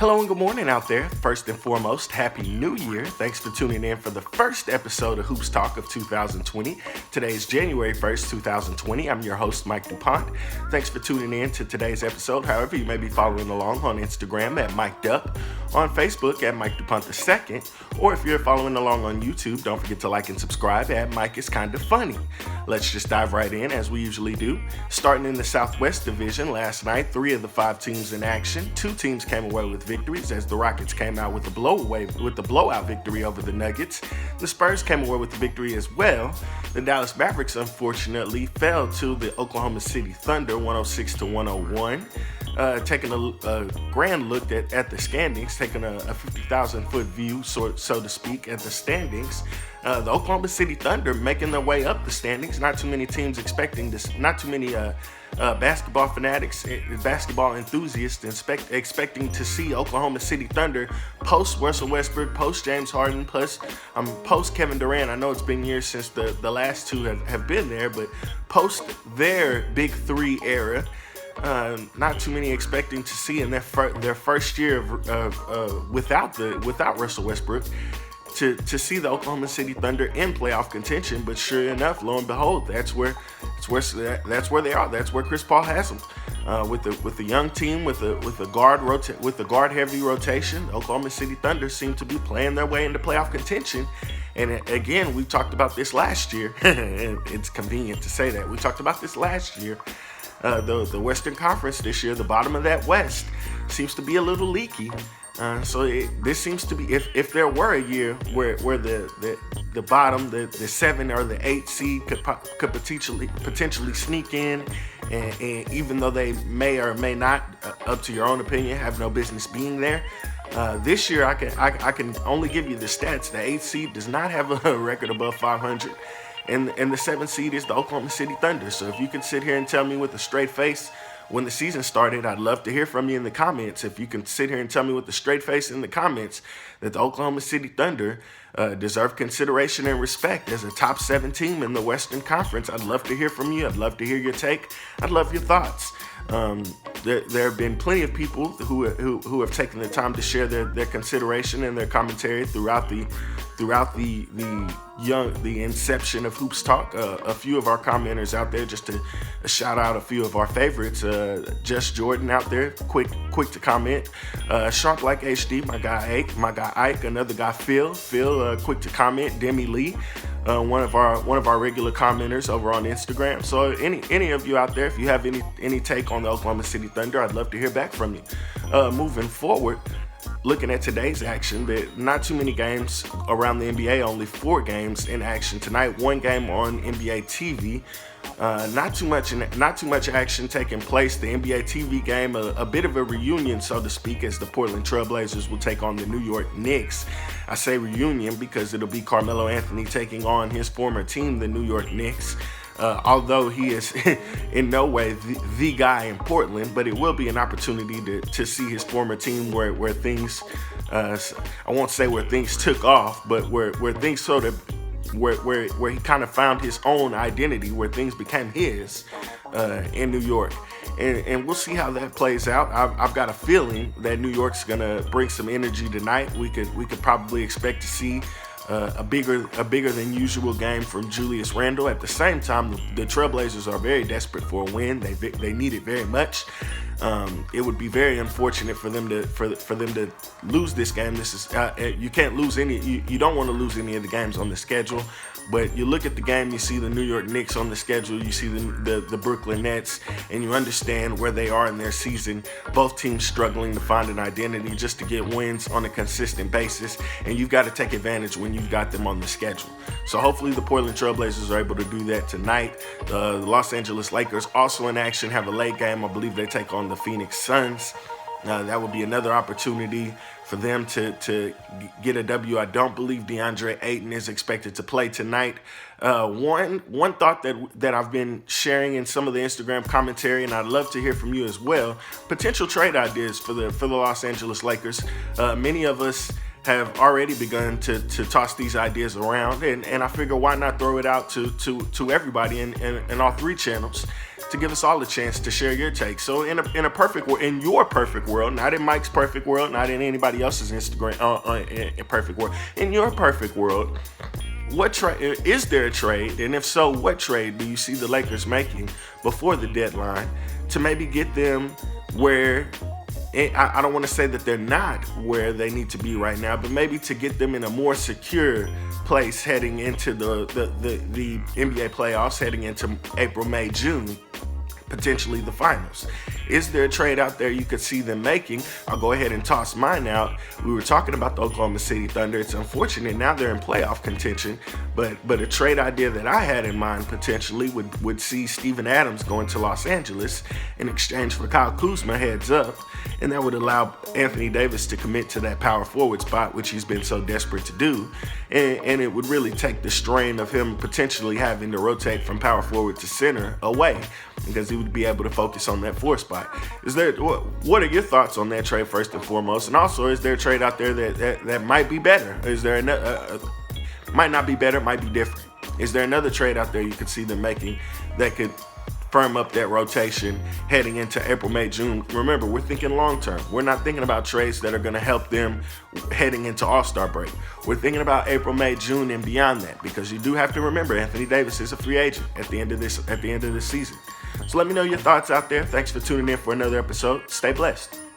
Hello and good morning out there. First and foremost, Happy New Year. Thanks for tuning in for the first episode of Hoops Talk of 2020. Today is January 1st, 2020. I'm your host, Mike DuPont. Thanks for tuning in to today's episode. However, you may be following along on Instagram at Mike Dup, on Facebook at Mike DuPont II, or if you're following along on YouTube, don't forget to like and subscribe at Mike is Kinda Funny. Let's just dive right in as we usually do. Starting in the Southwest Division, last night, 3 of the 5 teams in action. 2 teams came away with victories as the Rockets came out with the blowout victory over the Nuggets. The Spurs came away with the victory as well. The Dallas Mavericks unfortunately fell to the Oklahoma City Thunder 106-101. Taking a grand look at the standings, taking a 50,000-foot view, so to speak, at the standings. The Oklahoma City Thunder making their way up the standings. Not too many teams expecting this. Not too many basketball fanatics, basketball enthusiasts expecting to see Oklahoma City Thunder post Russell Westbrook, post James Harden, post Kevin Durant. I know it's been years since the last two have been there, but post their Big Three era. Not too many expecting to see in their first year without Russell Westbrook to see the Oklahoma City Thunder in playoff contention. But sure enough, lo and behold, that's where they are. That's where Chris Paul has them with the young team with the guard heavy rotation. Oklahoma City Thunder seem to be playing their way into playoff contention. And again, we talked about this last year. And it's convenient to say that we talked about this last year. The Western Conference this year, the bottom of that West, seems to be a little leaky. This seems to be, if there were a year where the bottom, the 7 or the 8 seed could potentially sneak in, and even though they may or may not, up to your own opinion, have no business being there. This year, I can only give you the stats. The 8 seed does not have a record above 500. And the 7th seed is the Oklahoma City Thunder. So if you can sit here and tell me with a straight face when the season started, I'd love to hear from you in the comments. If you can sit here and tell me with a straight face in the comments that the Oklahoma City Thunder deserve consideration and respect as a top 7 team in the Western Conference, I'd love to hear from you. I'd love to hear your take. I'd love your thoughts. There have been plenty of people who have taken the time to share their consideration and their commentary throughout the inception of Hoops Talk. A few of our commenters out there, just to shout out a few of our favorites. Just Jordan out there, quick to comment. Shark Like HD, my guy Ike, another guy Phil, quick to comment. Demi Lee, one of our regular commenters over on Instagram. So any of you out there, if you have any take on the Oklahoma City Thunder, I'd love to hear back from you. Moving forward, looking at today's action, but not too many games around the NBA, only 4 games in action tonight. 1 game on NBA TV. Not too much action taking place. The NBA TV game, a bit of a reunion, so to speak, as the Portland Trailblazers will take on the New York Knicks. I say reunion because it'll be Carmelo Anthony taking on his former team, the New York Knicks. Although he is in no way the guy in Portland, but it will be an opportunity to see his former team where things, I won't say where things took off, but where things sort of, where he kind of found his own identity, where things became his in New York. And we'll see how that plays out. I've got a feeling that New York's gonna bring some energy tonight. We could probably expect to see a bigger than usual game from Julius Randle. At the same time, the Trailblazers are very desperate for a win. They need it very much. It would be very unfortunate for them to lose this game. This is you can't lose any. You don't want to lose any of the games on the schedule. But you look at the game, you see the New York Knicks on the schedule, you see the Brooklyn Nets, and you understand where they are in their season. Both teams struggling to find an identity just to get wins on a consistent basis, and you've got to take advantage when you've got them on the schedule. So hopefully the Portland Trailblazers are able to do that tonight. The Los Angeles Lakers also in action, have a late game. I believe they take on the Phoenix Suns. That would be another opportunity for them to get a W. I don't believe DeAndre Ayton is expected to play tonight. One thought that I've been sharing in some of the Instagram commentary, and I'd love to hear from you as well, potential trade ideas for the Los Angeles Lakers. Many of us have already begun to toss these ideas around, and I figure why not throw it out to everybody in all three channels to give us all a chance to share your take. So in a perfect world, in your perfect world, not in Mike's perfect world, not in anybody else's Instagram in perfect world, in your perfect world, what trade is there a trade? And if so, what trade do you see the Lakers making before the deadline to maybe get them where I don't want to say that they're not where they need to be right now, but maybe to get them in a more secure place heading into the NBA playoffs, heading into April, May, June, potentially the finals. Is there a trade out there you could see them making? I'll go ahead and toss mine out. We were talking about the Oklahoma City Thunder. It's unfortunate now they're in playoff contention, but a trade idea that I had in mind potentially would see Steven Adams going to Los Angeles in exchange for Kyle Kuzma heads up, and that would allow Anthony Davis to commit to that power forward spot, which he's been so desperate to do, and it would really take the strain of him potentially having to rotate from power forward to center away, because he would be able to focus on that 4 spot. What are your thoughts on that trade first and foremost? And also, is there a trade out there that might be better? Is there might not be better, might be different? Is there another trade out there you could see them making that could firm up that rotation heading into April, May, June? Remember, we're thinking long term. We're not thinking about trades that are going to help them heading into All-Star break. We're thinking about April, May, June, and beyond that, because you do have to remember Anthony Davis is a free agent at the end of this season. So let me know your thoughts out there. Thanks for tuning in for another episode. Stay blessed.